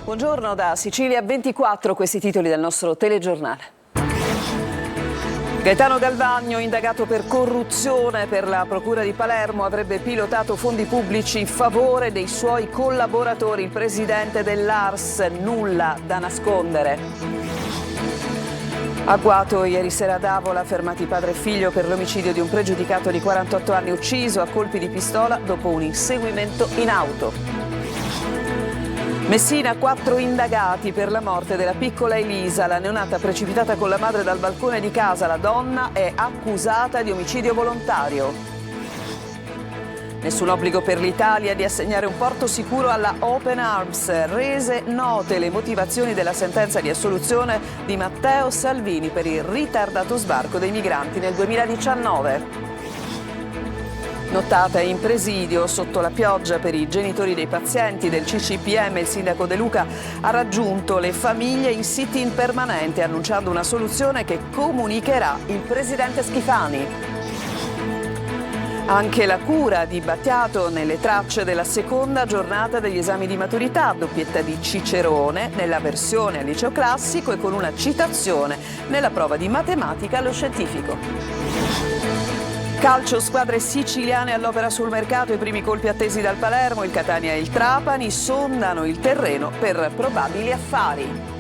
Buongiorno da Sicilia 24, questi titoli del nostro telegiornale. Gaetano Galvagno, indagato per corruzione per la Procura di Palermo, avrebbe pilotato fondi pubblici in favore dei suoi collaboratori. Il presidente dell'ARS, nulla da nascondere. Agguato ieri sera ad Avola, fermati padre e figlio per l'omicidio di un pregiudicato di 48 anni ucciso a colpi di pistola dopo un inseguimento in auto. Messina, 4 indagati per la morte della piccola Elisa, la neonata precipitata con la madre dal balcone di casa. La donna è accusata di omicidio volontario. Nessun obbligo per l'Italia di assegnare un porto sicuro alla Open Arms. Rese note le motivazioni della sentenza di assoluzione di Matteo Salvini per il ritardato sbarco dei migranti nel 2019. Nottata in presidio sotto la pioggia per i genitori dei pazienti del CCPM, il sindaco De Luca ha raggiunto le famiglie in sit-in permanente, annunciando una soluzione che comunicherà il presidente Schifani. Anche la cura di Battiato nelle tracce della seconda giornata degli esami di maturità, doppietta di Cicerone nella versione al liceo classico e con una citazione nella prova di matematica allo scientifico. Calcio, squadre siciliane all'opera sul mercato, i primi colpi attesi dal Palermo, il Catania e il Trapani sondano il terreno per probabili affari.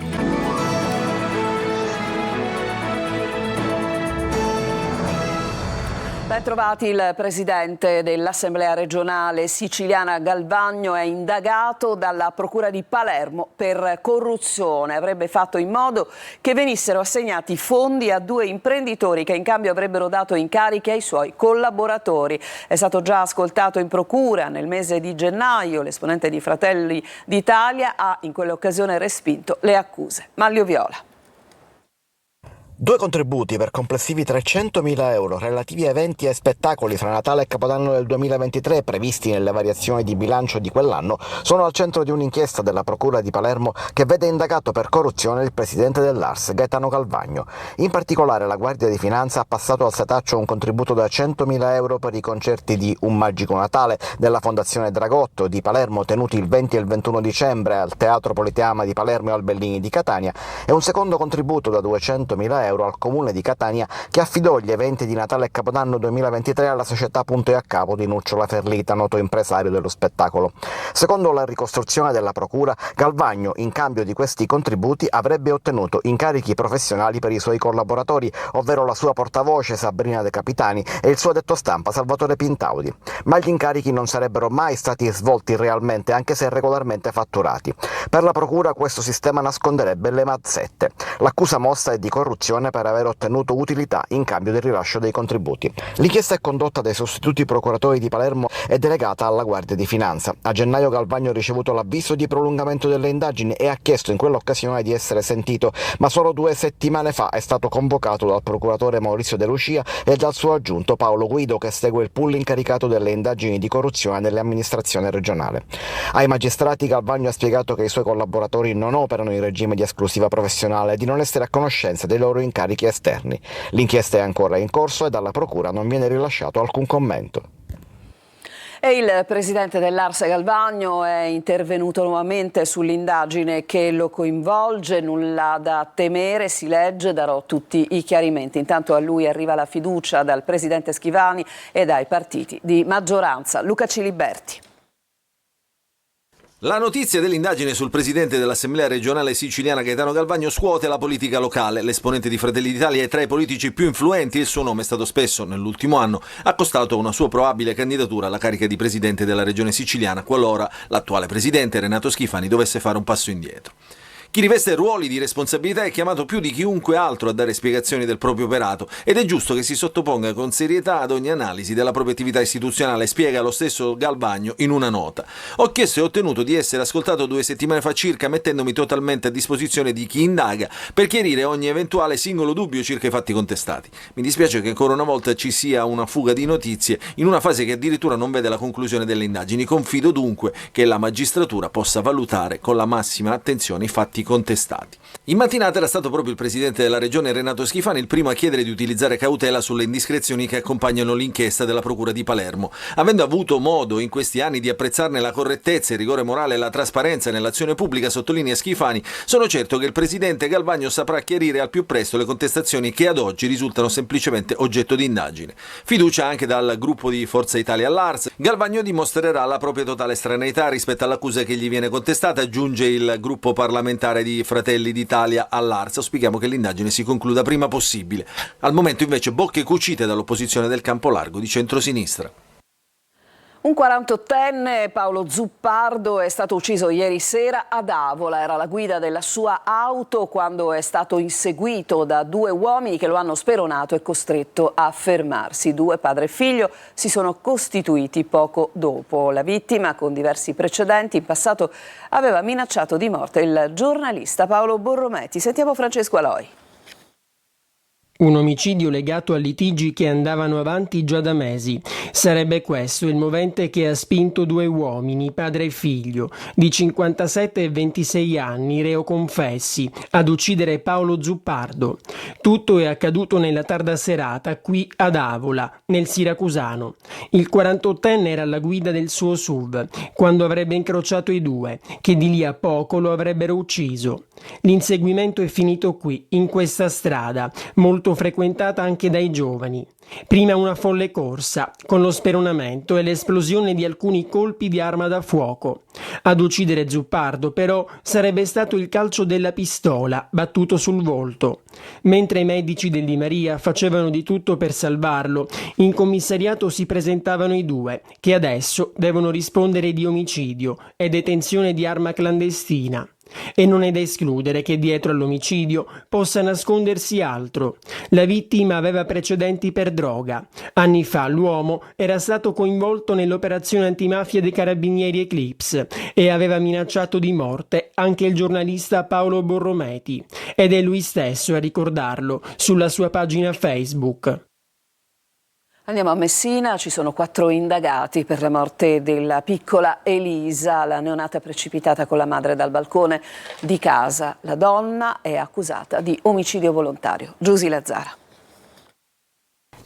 Ben trovati. Il presidente dell'Assemblea regionale siciliana Galvagno è indagato dalla Procura di Palermo per corruzione. Avrebbe fatto in modo che venissero assegnati fondi a 2 imprenditori che in cambio avrebbero dato incarichi ai suoi collaboratori. È stato già ascoltato in procura nel mese di gennaio. L'esponente di Fratelli d'Italia ha in quell'occasione respinto le accuse. Manlio Viola. 2 contributi per complessivi 300.000 euro relativi a eventi e spettacoli fra Natale e Capodanno del 2023 previsti nelle variazioni di bilancio di quell'anno sono al centro di un'inchiesta della Procura di Palermo che vede indagato per corruzione il presidente dell'ARS, Gaetano Galvagno. In particolare la Guardia di Finanza ha passato al setaccio un contributo da 100.000 euro per i concerti di Un Magico Natale della Fondazione Dragotto di Palermo tenuti il 20 e il 21 dicembre al Teatro Politeama di Palermo e al Bellini di Catania e un secondo contributo da 200.000 euro al Comune di Catania che affidò gli eventi di Natale e Capodanno 2023 alla società Punto e a Capo di Nuccio Laferlita, noto impresario dello spettacolo. Secondo la ricostruzione della Procura, Galvagno, in cambio di questi contributi, avrebbe ottenuto incarichi professionali per i suoi collaboratori, ovvero la sua portavoce Sabrina De Capitani e il suo addetto stampa Salvatore Pintaudi. Ma gli incarichi non sarebbero mai stati svolti realmente, anche se regolarmente fatturati. Per la Procura questo sistema nasconderebbe le mazzette. L'accusa mossa è di corruzione per aver ottenuto utilità in cambio del rilascio dei contributi. L'inchiesta è condotta dai sostituti procuratori di Palermo e delegata alla Guardia di Finanza. A gennaio Galvagno ha ricevuto l'avviso di prolungamento delle indagini e ha chiesto in quell'occasione di essere sentito, ma solo 2 settimane fa è stato convocato dal procuratore Maurizio De Lucia e dal suo aggiunto Paolo Guido, che segue il pool incaricato delle indagini di corruzione nell'amministrazione regionale. Ai magistrati Galvagno ha spiegato che i suoi collaboratori non operano in regime di esclusiva professionale e di non essere a conoscenza dei loro incarichi esterni. L'inchiesta è ancora in corso e dalla Procura non viene rilasciato alcun commento. E il presidente dell'ARS Galvagno è intervenuto nuovamente sull'indagine che lo coinvolge. Nulla da temere, si legge, darò tutti i chiarimenti. Intanto a lui arriva la fiducia dal presidente Schifani e dai partiti di maggioranza. Luca Ciliberti. La notizia dell'indagine sul presidente dell'Assemblea regionale siciliana Gaetano Galvagno scuote la politica locale. L'esponente di Fratelli d'Italia è tra i politici più influenti e il suo nome è stato spesso, nell'ultimo anno, accostato a una sua probabile candidatura alla carica di presidente della regione siciliana qualora l'attuale presidente Renato Schifani dovesse fare un passo indietro. Chi riveste ruoli di responsabilità è chiamato più di chiunque altro a dare spiegazioni del proprio operato ed è giusto che si sottoponga con serietà ad ogni analisi della propria attività istituzionale, spiega lo stesso Galvagno in una nota. Ho chiesto e ottenuto di essere ascoltato 2 settimane fa circa, mettendomi totalmente a disposizione di chi indaga per chiarire ogni eventuale singolo dubbio circa i fatti contestati. Mi dispiace che ancora una volta ci sia una fuga di notizie in una fase che addirittura non vede la conclusione delle indagini. Confido dunque che la magistratura possa valutare con la massima attenzione i fatti contestati. In mattinata era stato proprio il presidente della regione Renato Schifani il primo a chiedere di utilizzare cautela sulle indiscrezioni che accompagnano l'inchiesta della procura di Palermo. Avendo avuto modo in questi anni di apprezzarne la correttezza, il rigore morale e la trasparenza nell'azione pubblica, sottolinea Schifani, sono certo che il presidente Galvagno saprà chiarire al più presto le contestazioni che ad oggi risultano semplicemente oggetto di indagine. Fiducia anche dal gruppo di Forza Italia all'Ars. Galvagno dimostrerà la propria totale estraneità rispetto all'accusa che gli viene contestata, aggiunge il gruppo parlamentare di Fratelli d'Italia all'Ars. Auspichiamo che l'indagine si concluda prima possibile. Al momento invece bocche cucite dall'opposizione del campo largo di centrosinistra. Un 48enne, Paolo Zuppardo, è stato ucciso ieri sera ad Avola. Era alla guida della sua auto quando è stato inseguito da due uomini che lo hanno speronato e costretto a fermarsi. Due, padre e figlio, si sono costituiti poco dopo. La vittima, con diversi precedenti, in passato aveva minacciato di morte il giornalista Paolo Borrometi. Sentiamo Francesco Aloi. Un omicidio legato a litigi che andavano avanti già da mesi. Sarebbe questo il movente che ha spinto due uomini, padre e figlio, di 57 e 26 anni, reo confessi, ad uccidere Paolo Zuppardo. Tutto è accaduto nella tarda serata qui ad Avola, nel Siracusano. Il 48enne era alla guida del suo SUV quando avrebbe incrociato i due, che di lì a poco lo avrebbero ucciso. L'inseguimento è finito qui, in questa strada, molto frequentata anche dai giovani. Prima una folle corsa, con lo speronamento e l'esplosione di alcuni colpi di arma da fuoco. Ad uccidere Zuppardo, però, sarebbe stato il calcio della pistola, battuto sul volto. Mentre i medici del Di Maria facevano di tutto per salvarlo, in commissariato si presentavano i due, che adesso devono rispondere di omicidio e detenzione di arma clandestina. E non è da escludere che dietro all'omicidio possa nascondersi altro. La vittima aveva precedenti per droga. Anni fa l'uomo era stato coinvolto nell'operazione antimafia dei carabinieri Eclipse e aveva minacciato di morte anche il giornalista Paolo Borrometi. Ed è lui stesso a ricordarlo sulla sua pagina Facebook. Andiamo a Messina, ci sono 4 indagati per la morte della piccola Elisa, la neonata precipitata con la madre dal balcone di casa. La donna è accusata di omicidio volontario. Giusy Lazzara.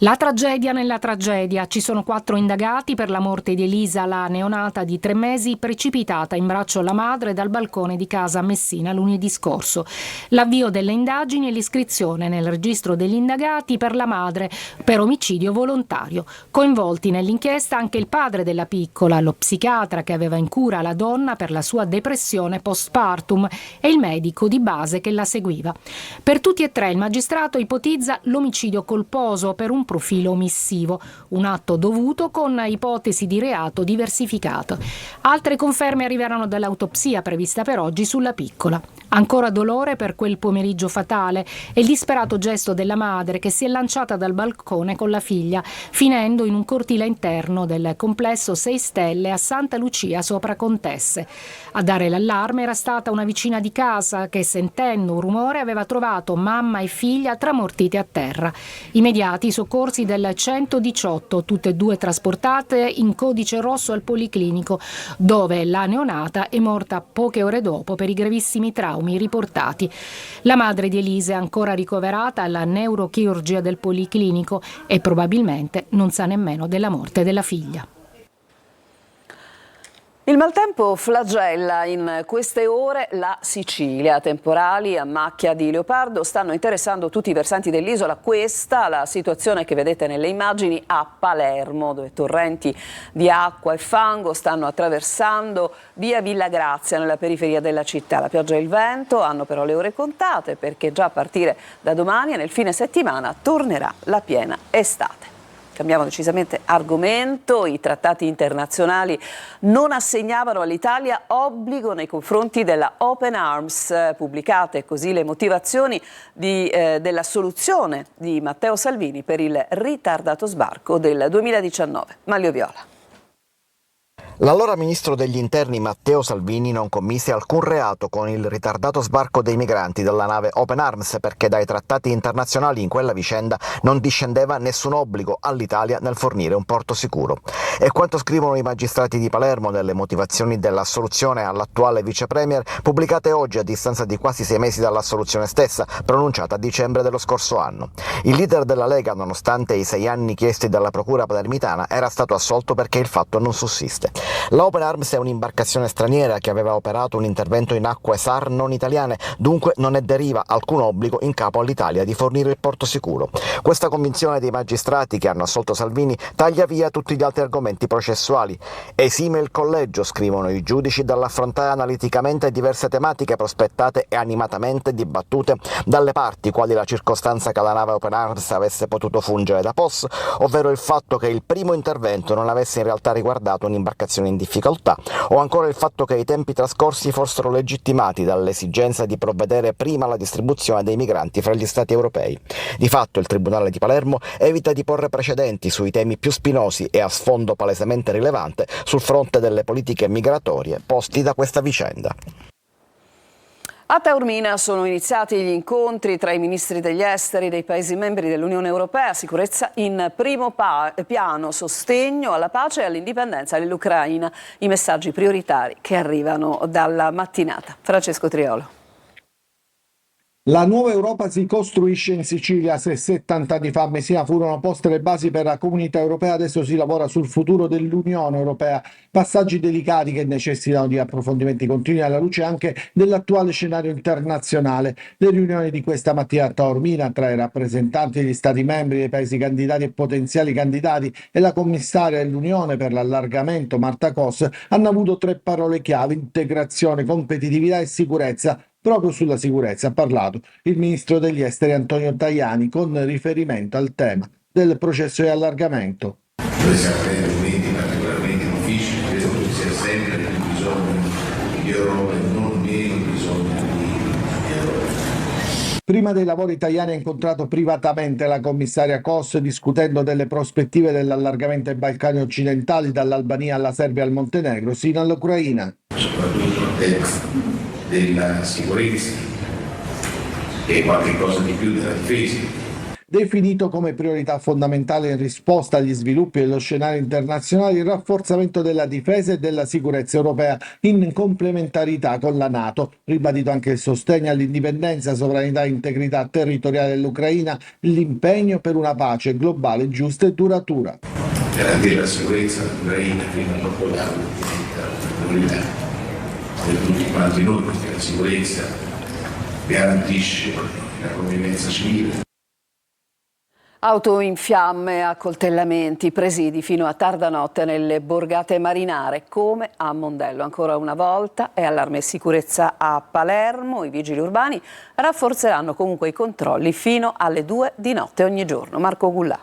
La tragedia nella tragedia. Ci sono 4 indagati per la morte di Elisa, la neonata di 3 mesi precipitata in braccio alla madre dal balcone di casa a Messina lunedì scorso. L'avvio delle indagini e l'iscrizione nel registro degli indagati per la madre per omicidio volontario. Coinvolti nell'inchiesta anche il padre della piccola, lo psichiatra che aveva in cura la donna per la sua depressione postpartum e il medico di base che la seguiva. Per tutti e 3 il magistrato ipotizza l'omicidio colposo per un profilo omissivo, un atto dovuto con ipotesi di reato diversificato. Altre conferme arriveranno dall'autopsia prevista per oggi sulla piccola. Ancora dolore per quel pomeriggio fatale e il disperato gesto della madre che si è lanciata dal balcone con la figlia, finendo in un cortile interno del complesso 6 Stelle a Santa Lucia sopra Contesse. A dare l'allarme era stata una vicina di casa che, sentendo un rumore, aveva trovato mamma e figlia tramortite a terra. Immediati i soccorsi del 118, tutte e 2 trasportate in codice rosso al Policlinico, dove la neonata è morta poche ore dopo per i gravissimi traumi riportati. La madre di Elisa è ancora ricoverata alla neurochirurgia del Policlinico e probabilmente non sa nemmeno della morte della figlia. Il maltempo flagella in queste ore la Sicilia. Temporali a macchia di leopardo stanno interessando tutti i versanti dell'isola. Questa la situazione che vedete nelle immagini a Palermo, dove torrenti di acqua e fango stanno attraversando via Villa Grazia nella periferia della città. La pioggia e il vento hanno però le ore contate, perché già a partire da domani e nel fine settimana tornerà la piena estate. Cambiamo decisamente argomento. I trattati internazionali non assegnavano all'Italia obbligo nei confronti della Open Arms. Pubblicate così le motivazioni della soluzione di Matteo Salvini per il ritardato sbarco del 2019. Manlio Viola. L'allora ministro degli interni Matteo Salvini non commise alcun reato con il ritardato sbarco dei migranti dalla nave Open Arms perché dai trattati internazionali in quella vicenda non discendeva nessun obbligo all'Italia nel fornire un porto sicuro. E quanto scrivono i magistrati di Palermo nelle motivazioni dell'assoluzione all'attuale vice premier, pubblicate oggi a distanza di quasi 6 mesi dall'assoluzione stessa, pronunciata a dicembre dello scorso anno. Il leader della Lega, nonostante i 6 anni chiesti dalla procura palermitana, era stato assolto perché il fatto non sussiste. La Open Arms è un'imbarcazione straniera che aveva operato un intervento in acque SAR non italiane, dunque non ne deriva alcun obbligo in capo all'Italia di fornire il porto sicuro. Questa convinzione dei magistrati che hanno assolto Salvini taglia via tutti gli altri argomenti processuali. Esime il collegio, scrivono i giudici, dall'affrontare analiticamente diverse tematiche prospettate e animatamente dibattute dalle parti, quali la circostanza che la nave Open Arms avesse potuto fungere da POS, ovvero il fatto che il primo intervento non avesse in realtà riguardato un'imbarcazione in difficoltà, o ancora il fatto che i tempi trascorsi fossero legittimati dall'esigenza di provvedere prima alla distribuzione dei migranti fra gli Stati europei. Di fatto il Tribunale di Palermo evita di porre precedenti sui temi più spinosi e a sfondo palesemente rilevante sul fronte delle politiche migratorie posti da questa vicenda. A Taormina sono iniziati gli incontri tra i ministri degli esteri dei Paesi membri dell'Unione Europea, sicurezza in primo piano, sostegno alla pace e all'indipendenza dell'Ucraina, i messaggi prioritari che arrivano dalla mattinata. Francesco Triolo. La nuova Europa si costruisce in Sicilia. Se 70 anni fa a Messina furono poste le basi per la comunità europea, adesso si lavora sul futuro dell'Unione Europea. Passaggi delicati che necessitano di approfondimenti continui alla luce anche dell'attuale scenario internazionale. Le riunioni di questa mattina a Taormina tra i rappresentanti degli Stati membri, dei Paesi candidati e potenziali candidati e la commissaria dell'Unione per l'allargamento Marta Kos hanno avuto 3 parole chiave: integrazione, competitività e sicurezza. Proprio sulla sicurezza ha parlato il ministro degli esteri Antonio Tajani con riferimento al tema del processo di allargamento. Noi siamo in momenti particolarmente difficili, credo che ci sia sempre più bisogno di Europa e non meno bisogno di Europa. Prima dei lavori Tajani ha incontrato privatamente la commissaria Kos discutendo delle prospettive dell'allargamento ai Balcani occidentali, dall'Albania alla Serbia al Montenegro, sino all'Ucraina. Soprattutto il tema della sicurezza e qualche cosa di più della difesa. Definito come priorità fondamentale in risposta agli sviluppi dello scenario internazionale il rafforzamento della difesa e della sicurezza europea in complementarità con la NATO, ribadito anche il sostegno all'indipendenza, sovranità e integrità territoriale dell'Ucraina, l'impegno per una pace globale giusta e duratura. Garantire la sicurezza dell'Ucraina fino a poco tempo diventa una priorità per tutti quanti noi, perché la sicurezza garantisce la convivenza civile. Auto in fiamme, accoltellamenti, presidi fino a tarda notte nelle borgate marinare, come a Mondello. Ancora una volta è allarme e sicurezza a Palermo. I vigili urbani rafforzeranno comunque i controlli fino alle 2 di notte ogni giorno. Marco Gullà.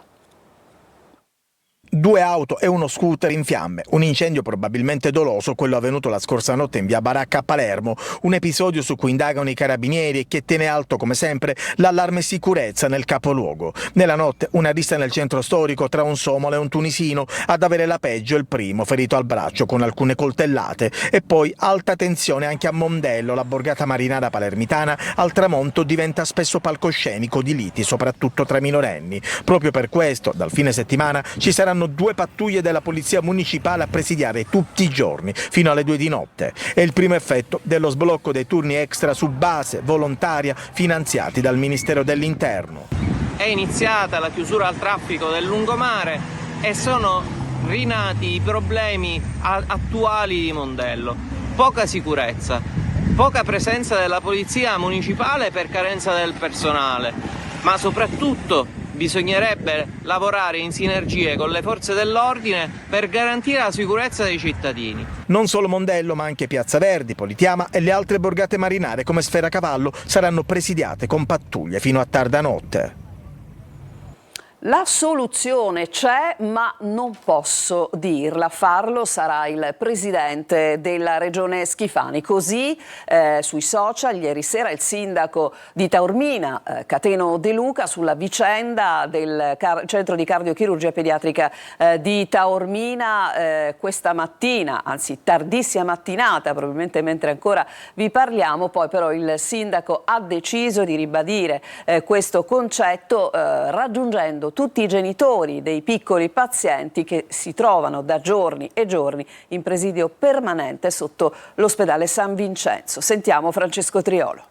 2 auto e uno scooter in fiamme, un incendio probabilmente doloso, quello avvenuto la scorsa notte in via Baracca a Palermo, un episodio su cui indagano i carabinieri e che tiene alto come sempre l'allarme sicurezza nel capoluogo. Nella notte una rissa nel centro storico tra un somalo e un tunisino, ad avere la peggio il primo, ferito al braccio con alcune coltellate, e poi alta tensione anche a Mondello, la borgata marinara palermitana al tramonto diventa spesso palcoscenico di liti, soprattutto tra minorenni. Proprio per questo dal fine settimana ci saranno 2 pattuglie della polizia municipale a presidiare tutti i giorni fino alle 2 di notte. È il primo effetto dello sblocco dei turni extra su base volontaria finanziati dal Ministero dell'Interno. È iniziata la chiusura al traffico del lungomare e sono rinati i problemi attuali di Mondello. Poca sicurezza, poca presenza della polizia municipale per carenza del personale, ma soprattutto bisognerebbe lavorare in sinergie con le forze dell'ordine per garantire la sicurezza dei cittadini. Non solo Mondello, ma anche Piazza Verdi, Politiama e le altre borgate marinare come Sfera Cavallo saranno presidiate con pattuglie fino a tarda notte. La soluzione c'è, ma non posso dirla. A farlo sarà il presidente della regione Schifani. Così sui social ieri sera il sindaco di Taormina, Cateno De Luca, sulla vicenda del centro di cardiochirurgia pediatrica di Taormina questa mattina, anzi tardissima mattinata, probabilmente mentre ancora vi parliamo. Poi però il sindaco ha deciso di ribadire questo concetto raggiungendo tutti i genitori dei piccoli pazienti che si trovano da giorni e giorni in presidio permanente sotto l'ospedale San Vincenzo. Sentiamo Francesco Triolo.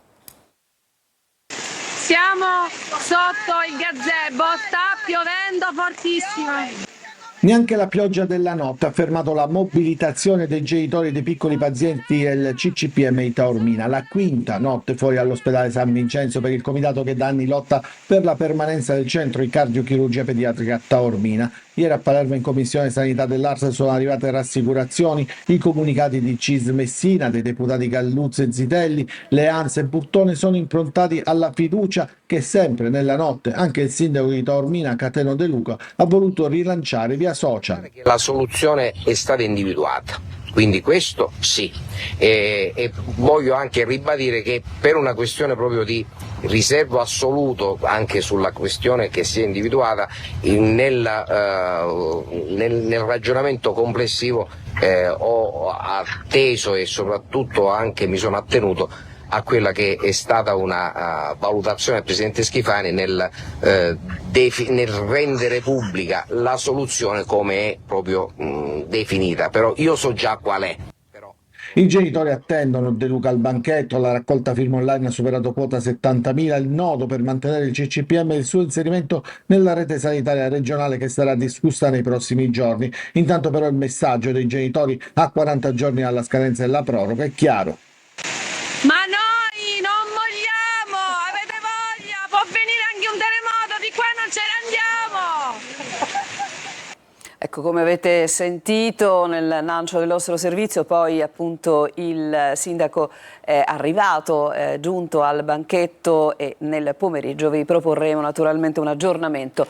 Siamo sotto il gazebo, sta piovendo fortissimo. Neanche la pioggia della notte ha fermato la mobilitazione dei genitori dei piccoli pazienti del CCPM di Taormina. La quinta notte fuori all'ospedale San Vincenzo per il comitato che da anni lotta per la permanenza del centro di cardiochirurgia pediatrica a Taormina. Ieri a Palermo in Commissione Sanità dell'Ars sono arrivate rassicurazioni, i comunicati di CIS Messina, dei deputati Galluzzo e Zitelli, Leanza e Burtone sono improntati alla fiducia che sempre nella notte anche il sindaco di Taormina, Cateno De Luca, ha voluto rilanciare via social. La soluzione è stata individuata, quindi questo sì, e voglio anche ribadire che per una questione proprio di riservo assoluto anche sulla questione che si è individuata nel ragionamento complessivo ho atteso e soprattutto anche mi sono attenuto a quella che è stata una valutazione del Presidente Schifani nel rendere pubblica la soluzione come è proprio definita, però io so già qual è. I genitori attendono De Luca al banchetto, la raccolta firma online ha superato quota 70.000, il nodo per mantenere il CCPM e il suo inserimento nella rete sanitaria regionale che sarà discussa nei prossimi giorni. Intanto però il messaggio dei genitori a 40 giorni dalla scadenza della proroga è chiaro. Ma noi non vogliamo, avete voglia, può venire anche un terremoto, di qua non ce ne andiamo. Ecco, come avete sentito nel lancio del nostro servizio, poi appunto il sindaco è arrivato, giunto al banchetto e nel pomeriggio vi proporremo naturalmente un aggiornamento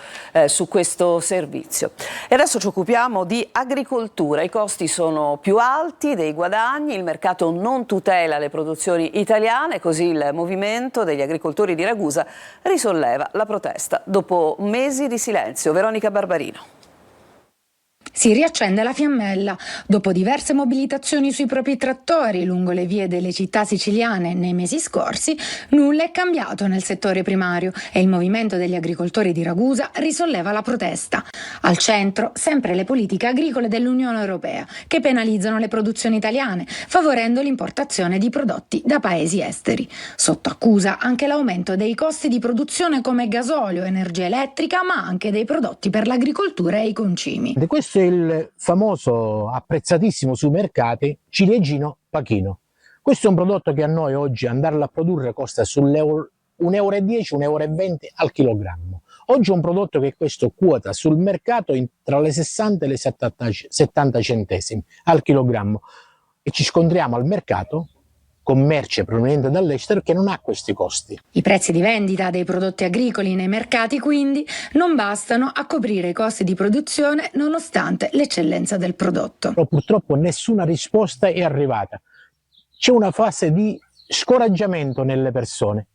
su questo servizio. E adesso ci occupiamo di agricoltura, i costi sono più alti dei guadagni, il mercato non tutela le produzioni italiane, così il movimento degli agricoltori di Ragusa risolleva la protesta dopo mesi di silenzio. Veronica Barbarino. Si riaccende la fiammella. Dopo diverse mobilitazioni sui propri trattori lungo le vie delle città siciliane nei mesi scorsi, nulla è cambiato nel settore primario e il movimento degli agricoltori di Ragusa risolleva la protesta. Al centro sempre le politiche agricole dell'Unione Europea che penalizzano le produzioni italiane, favorendo l'importazione di prodotti da paesi esteri. Sotto accusa anche l'aumento dei costi di produzione come gasolio, energia elettrica, ma anche dei prodotti per l'agricoltura e i concimi. Questo è il famoso, apprezzatissimo sui mercati, ciliegino pachino. Questo è un prodotto che a noi oggi andarlo a produrre costa sull'euro 1,10 €, 1,20 € al chilogrammo. Oggi è un prodotto che questo quota sul mercato tra le 60 e le 70 centesimi al chilogrammo e ci scontriamo al mercato con merce proveniente dall'estero che non ha questi costi. I prezzi di vendita dei prodotti agricoli nei mercati quindi non bastano a coprire i costi di produzione nonostante l'eccellenza del prodotto. Però purtroppo nessuna risposta è arrivata. C'è una fase di scoraggiamento nelle persone,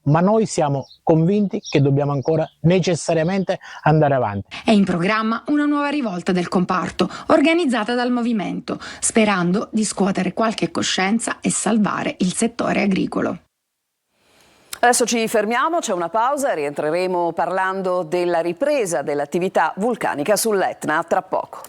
ma noi siamo convinti che dobbiamo ancora necessariamente andare avanti. È in programma una nuova rivolta del comparto, organizzata dal movimento, sperando di scuotere qualche coscienza e salvare il settore agricolo. Adesso ci fermiamo, c'è una pausa e rientreremo parlando della ripresa dell'attività vulcanica sull'Etna tra poco.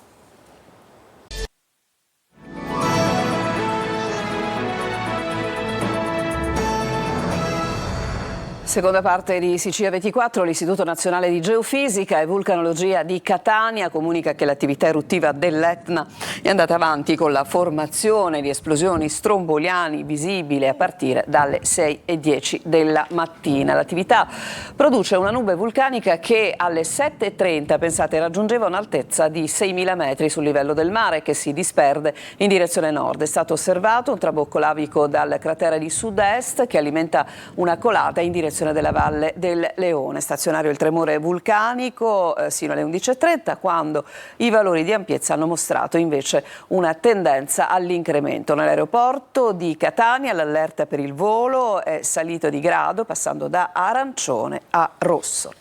Seconda parte di Sicilia 24, l'Istituto Nazionale di Geofisica e Vulcanologia di Catania comunica che l'attività eruttiva dell'Etna è andata avanti con la formazione di esplosioni stromboliani visibili a partire dalle 6:10 della mattina. L'attività produce una nube vulcanica che alle 7:30, pensate, raggiungeva un'altezza di 6.000 metri sul livello del mare che si disperde in direzione nord. È stato osservato un trabocco lavico dal cratere di sud-est che alimenta una colata in direzione popolazione della Valle del Leone. Stazionario il tremore vulcanico sino alle 11:30, quando i valori di ampiezza hanno mostrato invece una tendenza all'incremento. Nell'aeroporto di Catania l'allerta per il volo è salito di grado, passando da arancione a rosso.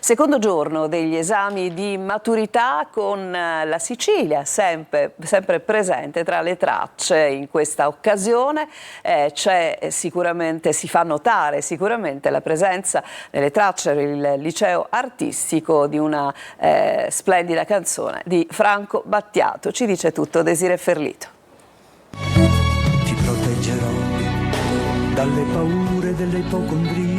Secondo giorno degli esami di maturità con la Sicilia sempre presente tra le tracce in questa occasione. Si fa notare sicuramente la presenza nelle tracce del liceo artistico di una splendida canzone di Franco Battiato. Ci dice tutto Desiree Ferlito. Ti proteggerò dalle paure delle ipocondrie.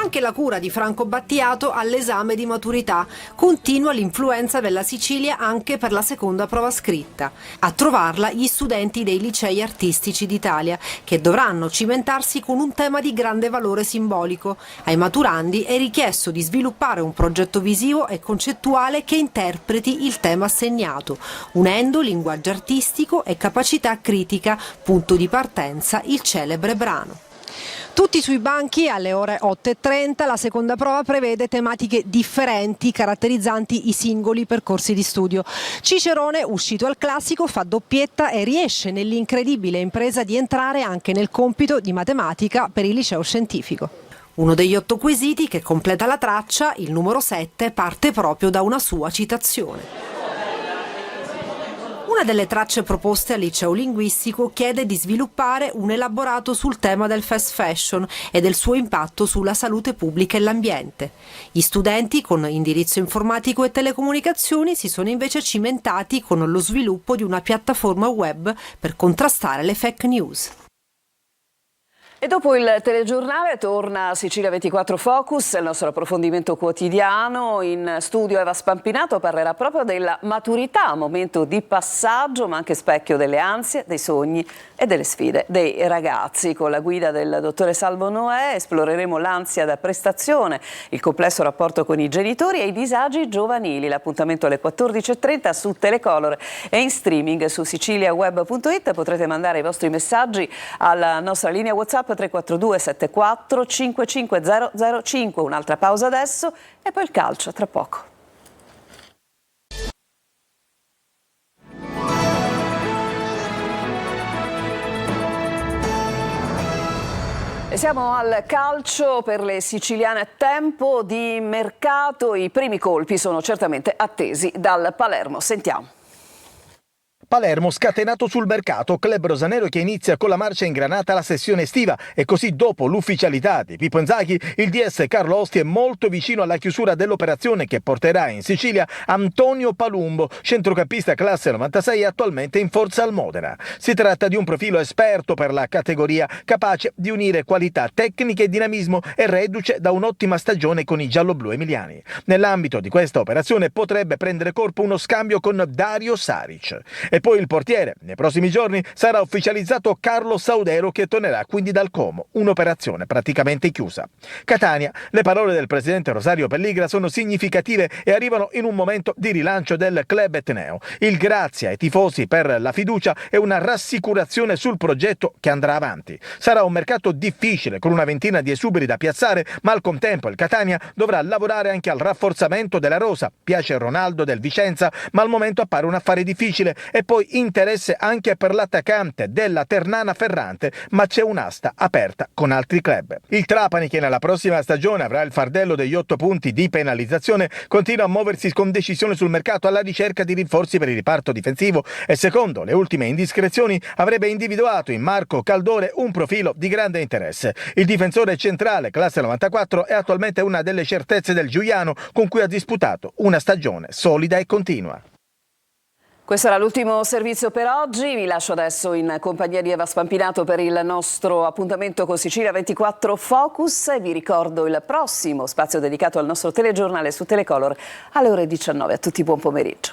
Anche la cura di Franco Battiato all'esame di maturità. Continua l'influenza della Sicilia anche per la seconda prova scritta. A trovarla gli studenti dei licei artistici d'Italia, che dovranno cimentarsi con un tema di grande valore simbolico. Ai maturandi è richiesto di sviluppare un progetto visivo e concettuale che interpreti il tema assegnato, unendo linguaggio artistico e capacità critica, punto di partenza il celebre brano. Tutti sui banchi alle ore 8:30, la seconda prova prevede tematiche differenti caratterizzanti i singoli percorsi di studio. Cicerone, uscito al classico, fa doppietta e riesce nell'incredibile impresa di entrare anche nel compito di matematica per il liceo scientifico. Uno degli 8 quesiti che completa la traccia, il numero 7, parte proprio da una sua citazione. Una delle tracce proposte al liceo linguistico chiede di sviluppare un elaborato sul tema del fast fashion e del suo impatto sulla salute pubblica e l'ambiente. Gli studenti con indirizzo informatico e telecomunicazioni si sono invece cimentati con lo sviluppo di una piattaforma web per contrastare le fake news. E dopo il telegiornale torna Sicilia 24 Focus, il nostro approfondimento quotidiano. In studio Eva Spampinato parlerà proprio della maturità, momento di passaggio ma anche specchio delle ansie, dei sogni e delle sfide dei ragazzi. Con la guida del dottore Salvo Noè esploreremo l'ansia da prestazione, il complesso rapporto con i genitori e i disagi giovanili. L'appuntamento alle 14:30 su Telecolor e in streaming su siciliaweb.it. Potrete mandare i vostri messaggi alla nostra linea WhatsApp 342 74 55005. Un'altra pausa adesso e poi il calcio tra poco. E siamo al calcio per le siciliane. Tempo di mercato, i primi colpi sono certamente attesi dal Palermo. Sentiamo. Palermo scatenato sul mercato, club rosanero che inizia con la marcia ingranata la sessione estiva e così dopo l'ufficialità di Pippo Inzaghi il DS Carlo Osti è molto vicino alla chiusura dell'operazione che porterà in Sicilia Antonio Palumbo, centrocampista classe 96 attualmente in forza al Modena. Si tratta di un profilo esperto per la categoria, capace di unire qualità tecniche e dinamismo e reduce da un'ottima stagione con i gialloblu emiliani. Nell'ambito di questa operazione potrebbe prendere corpo uno scambio con Dario Saric. E poi il portiere. Nei prossimi giorni sarà ufficializzato Carlo Saudero che tornerà quindi dal Como, un'operazione praticamente chiusa. Catania, le parole del presidente Rosario Pelligra sono significative e arrivano in un momento di rilancio del club etneo. Il grazie ai tifosi per la fiducia e una rassicurazione sul progetto che andrà avanti. Sarà un mercato difficile con una ventina di esuberi da piazzare, ma al contempo il Catania dovrà lavorare anche al rafforzamento della rosa. Piace Ronaldo del Vicenza, ma al momento appare un affare difficile e poi interesse anche per l'attaccante della Ternana Ferrante, ma c'è un'asta aperta con altri club. Il Trapani, che nella prossima stagione avrà il fardello degli 8 punti di penalizzazione, continua a muoversi con decisione sul mercato alla ricerca di rinforzi per il riparto difensivo e secondo le ultime indiscrezioni avrebbe individuato in Marco Caldore un profilo di grande interesse. Il difensore centrale classe 94 è attualmente una delle certezze del Giuliano, con cui ha disputato una stagione solida e continua. Questo era l'ultimo servizio per oggi, vi lascio adesso in compagnia di Eva Spampinato per il nostro appuntamento con Sicilia 24 Focus e vi ricordo il prossimo spazio dedicato al nostro telegiornale su Telecolor alle ore 19. A tutti buon pomeriggio.